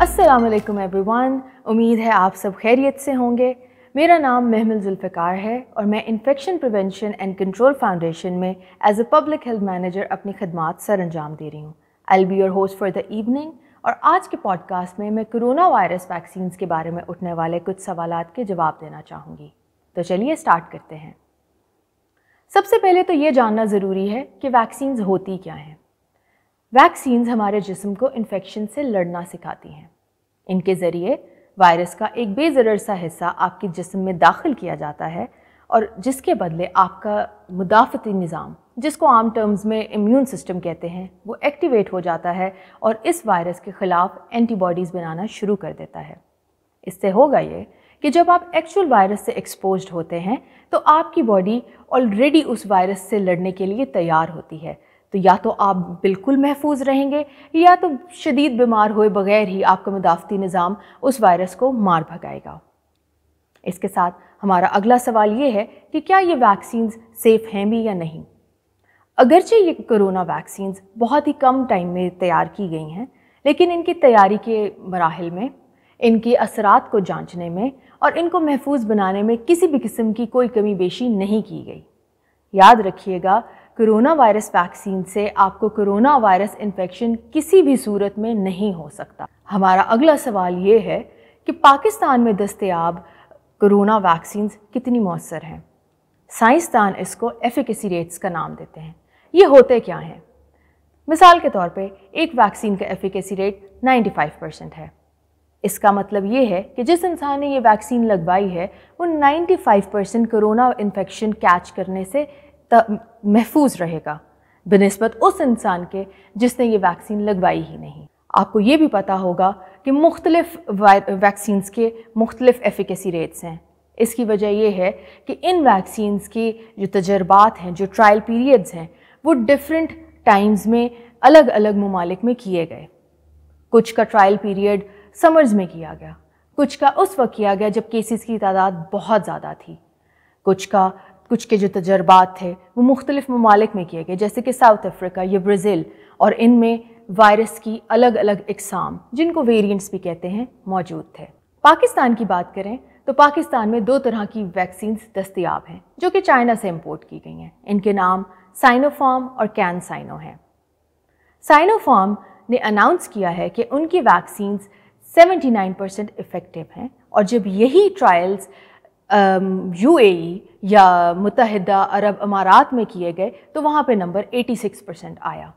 अस्सलाम वालेकुम एवरीवन। उम्मीद है आप सब खैरियत से होंगे। मेरा नाम महमिल जुल्फ़िकार है और मैं infection prevention and control foundation में as a public health manager अपनी खदमात सर अंजाम दे रही हूँ। I will be your host for the evening और आज के पॉडकास्ट में मैं कोरोना वायरस वैक्सीन्स के बारे में उठने वाले कुछ सवालात के जवाब देना चाहूँगी। तो चलिए स्टार्ट करते हैं। सबसे पहले तो ये जानना ज़रूरी है कि वैक्सीन्स होती क्या हैं। वैक्सीन्स हमारे जिस्म को इन्फेक्शन से लड़ना सिखाती हैं। इनके ज़रिए वायरस का एक बेज़रर सा हिस्सा आपके जिस्म में दाखिल किया जाता है और जिसके बदले आपका मुदाफ़ती निज़ाम, जिसको आम टर्म्स में इम्यून सिस्टम कहते हैं, वो एक्टिवेट हो जाता है और इस वायरस के ख़िलाफ़ एंटीबॉडीज़ बनाना शुरू कर देता है। इससे होगा ये कि जब आप एक्चुअल वायरस से एक्सपोज्ड होते हैं तो आपकी बॉडी ऑलरेडी उस वायरस से लड़ने के लिए तैयार होती है। तो या तो आप बिल्कुल महफूज रहेंगे या तो शदीद बीमार हुए बगैर ही आपका मुदाफ़ती निज़ाम उस वायरस को मार भगाएगा। इसके साथ हमारा अगला सवाल ये है कि क्या ये वैक्सीन्स सेफ़ हैं भी या नहीं। अगरचे ये कोरोना वैक्सीन्स बहुत ही कम टाइम में तैयार की गई हैं, लेकिन इनकी तैयारी के मराहिल में, इनके असरात को जांचने में और इनको महफूज बनाने में किसी भी किस्म की कोई कमी बेशी नहीं की गई। याद रखिएगा, कोरोना वायरस वैक्सीन से आपको कोरोना वायरस इन्फेक्शन किसी भी सूरत में नहीं हो सकता। हमारा अगला सवाल ये है कि पाकिस्तान में दस्तयाब कोरोना वैक्सीन्स कितनी मौसर हैं। साइंसदान इसको एफिकेसी रेट्स का नाम देते हैं। ये होते क्या हैं? मिसाल के तौर पे एक वैक्सीन का एफिकेसी रेट 95% है। इसका मतलब ये है कि जिस इंसान ने ये वैक्सीन लगवाई है वो 95% कोरोना इन्फेक्शन कैच करने से महफूज रहेगा बनिस्बत उस इंसान के जिसने ये वैक्सीन लगवाई ही नहीं। आपको ये भी पता होगा कि मुख्तलिफ वैक्सीन्स के मुख्तलिफ एफिकेसी रेट्स हैं। इसकी वजह यह है कि इन वैक्सीन्स के जो तजर्बात हैं, जो ट्रायल पीरियड्स हैं, वो डिफरेंट टाइम्स में अलग अलग ममालिक में किए गए। कुछ का ट्रायल पीरियड समर्स में किया गया, कुछ का उस वक्त किया गया जब केसेस की तादाद बहुत ज़्यादा थी, कुछ के जो तजर्बात थे वो मुख्तलिफ ममालिक में किए गए, जैसे कि साउथ अफ्रीका या ब्राज़ील, और इनमें वायरस की अलग अलग इकसाम, जिनको वेरिएंट्स भी कहते हैं, मौजूद थे। पाकिस्तान की बात करें तो पाकिस्तान में 2 तरह की वैक्सीन्स दस्तयाब हैं जो कि चाइना से इम्पोर्ट की गई हैं। इनके नाम साइनोफार्म और कैनसाइनो हैं। साइनोफार्म ने अनाउंस किया है कि उनकी वैक्सीन्स 79% इफ़ेक्टिव हैं और जब यही ट्रायल्स UAE या मुत्तहिदा अरब अमारात में किए गए तो वहाँ पे नंबर 86% आया।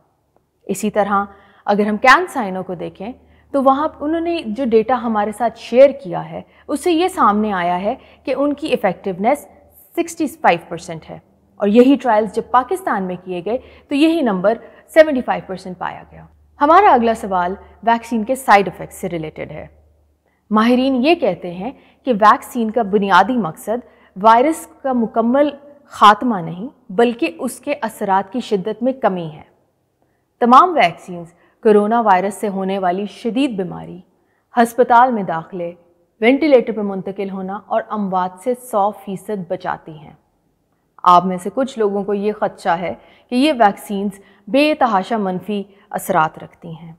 इसी तरह अगर हम कैनसाइनो को देखें तो वहाँ उन्होंने जो डेटा हमारे साथ शेयर किया है उससे ये सामने आया है कि उनकी इफ़ेक्टिवनेस 65% है और यही ट्रायल्स जब पाकिस्तान में किए गए तो यही नंबर 75% पाया गया। हमारा अगला सवाल वैक्सीन के साइड इफ़ेक्ट्स से रिलेटेड है। माहिरीन ये कहते हैं कि वैक्सीन का बुनियादी मकसद वायरस का मुकम्मल ख़ात्मा नहीं बल्कि उसके असरात की शिद्दत में कमी है। तमाम वैक्सीन्स कोरोना वायरस से होने वाली शदीद बीमारी, हस्पताल में दाखिले, वेंटिलेटर पर मुंतकिल होना और अमवात से 100% बचाती हैं। आप में से कुछ लोगों को ये ख़दशा है कि ये वैक्सीन्स बेतहाशा मनफी असरात रखती हैं,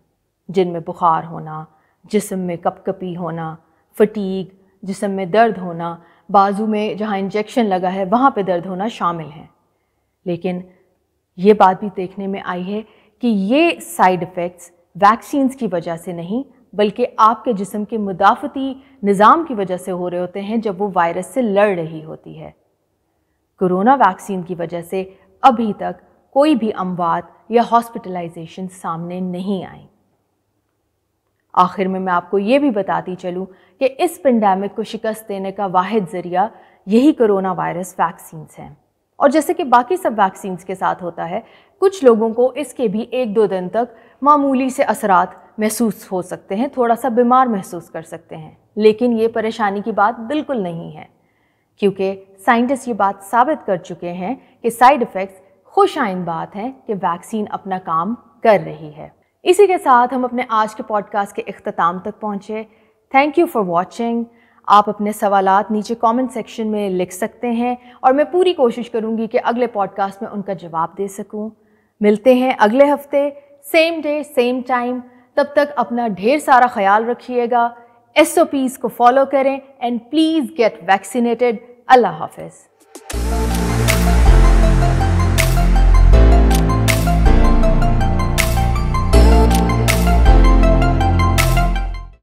जिनमें बुखार होना, जिस्म में कपकपी होना, फटीग, जिस्म में दर्द होना, बाजू में जहाँ इंजेक्शन लगा है वहाँ पे दर्द होना शामिल हैं। लेकिन ये बात भी देखने में आई है कि ये साइड इफ़ेक्ट्स वैक्सीन्स की वजह से नहीं बल्कि आपके जिस्म के मुदाफ़ती निज़ाम की वजह से हो रहे होते हैं जब वो वायरस से लड़ रही होती है। कोरोना वैक्सीन की वजह से अभी तक कोई भी अमवात या हॉस्पिटलाइजेशन सामने नहीं आई। आखिर में मैं आपको ये भी बताती चलूँ कि इस पेंडेमिक को शिकस्त देने का वाहिद ज़रिया यही कोरोना वायरस वैक्सीन्स हैं। और जैसे कि बाकी सब वैक्सीन्स के साथ होता है, कुछ लोगों को इसके भी 1-2 दिन तक मामूली से असरात महसूस हो सकते हैं, थोड़ा सा बीमार महसूस कर सकते हैं, लेकिन ये परेशानी की बात बिल्कुल नहीं है क्योंकि साइंटिस्ट ये बात साबित कर चुके हैं कि साइड इफ़ेक्ट्स खुश आइंद बात है कि वैक्सीन अपना काम कर रही है। इसी के साथ हम अपने आज के पॉडकास्ट के इख्तिताम तक पहुँचे। Thank you for watching. आप अपने सवालात नीचे कमेंट सेक्शन में लिख सकते हैं और मैं पूरी कोशिश करूँगी कि अगले पॉडकास्ट में उनका जवाब दे सकूँ। मिलते हैं अगले हफ्ते, सेम डे सेम टाइम। تب تک اپنا ڈھیر سارا خیال رکھیے گا، SOPs کو فالو کریں اینڈ پلیز گیٹ ویکسینیٹڈ۔ اللہ حافظ۔